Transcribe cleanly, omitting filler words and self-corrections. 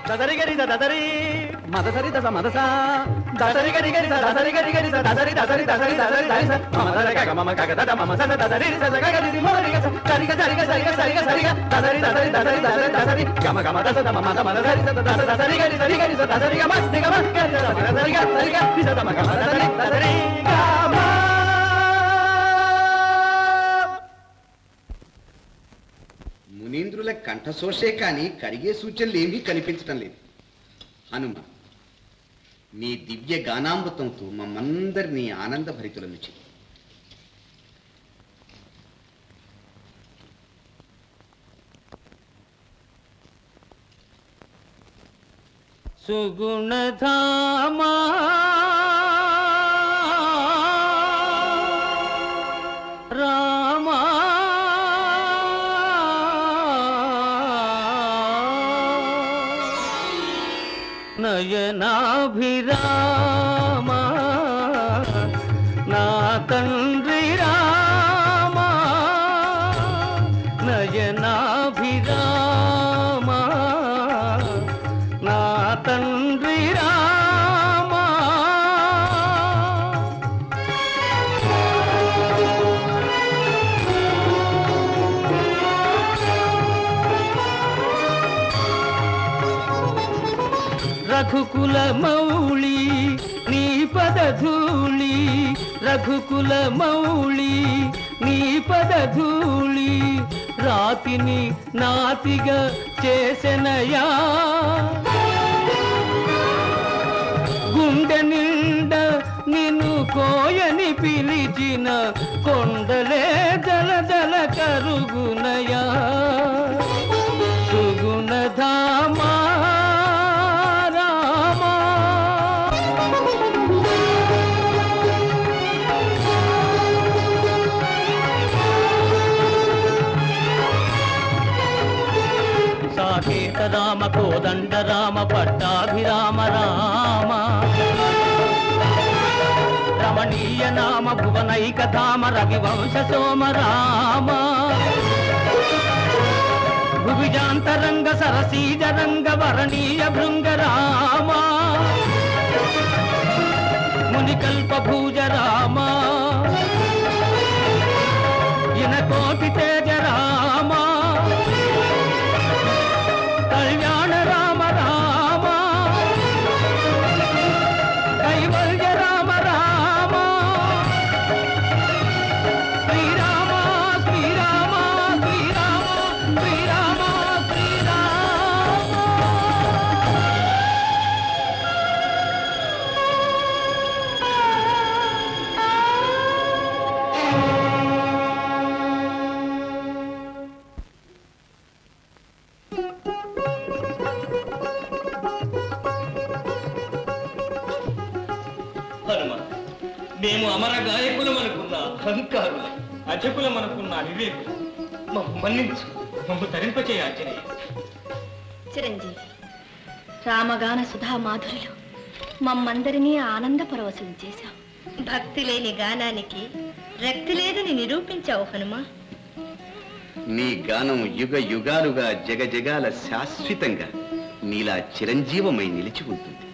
దదరి గరి దదరి మదసరి దస మదస దదరి గరి గరి దదరి గరి గరి దదరి దదరి దదరి దదరి దరి మమదర గగ మమ గగ దద మమ సద దదరి సద గగ రి మమ రి గ సరి గ సరి గ సరి గ సరి గ సరి గ దదరి దదరి దదరి దదరి దదరి గమ గమ దస దమ మద మద దరి సద దద దదరి గరి సరి గరి సద దదరి గమ రి గమ గరి సద దదరి గ సరి గ రి సద మ గమ దదరి దదరి గమ. మునీంద్రుల కంఠశోషే కానీ కరిగే సూచనలు ఏమీ కనిపించటం లేదు. హనుమ, నీ దివ్య గానామృతంతో మమ్మందరినీ ఆనందభరితులను చెయ్యి. సుగుణధామా రామా నయనాభిరామ నా తండ్రి రామ నయనాభిరామ నా తండ్రి రామ. రఘుకుల మౌళి నీ పదధూళి రఘుకుల మౌళి నీ పదధూళి రాతిని నాతిగా చేసెనయా గుండె నిండ నిన్ను కోయని పిలిచిన కొండలే జలజల కరుగునయా సుగుణధామా సాకేత రామ కోదండ రామ పట్టాభిరామ రామ రమణీయ నామ భువనైక ధామ రవివంశ సోమ రామ భువిజాంతరంగ సరసీజరంగ వరణీయ భృంగ రామ మునికల్ప భూజ రామ ఇనకోటి తేజ రామ కళ్యాణ రామ రామ కైవల్య రామ రామ శ్రీరామ శ్రీరామ శ్రీరామ శ్రీరామ శ్రీరామ. మేము అమర గాయకులం అనుకున్న అహంకారులు అజకులం అనుకున్న అవివేకులు మమ్ము మన్నించు మమ్ము తరింపచేయ ఆంజనేయ. చిరంజీవి, రామగాన సుధా మాధురిలో మమ్మందరినీ ఆనంద పరవశం చేశావు. భక్తి లేని గానానికి రక్తి లేదని నిరూపించావు హనుమా. నీ గానం యుగ యుగాలుగా జగజగాల శాశ్వతంగా నీలా చిరంజీవమై నిలిచి ఉంటుంది.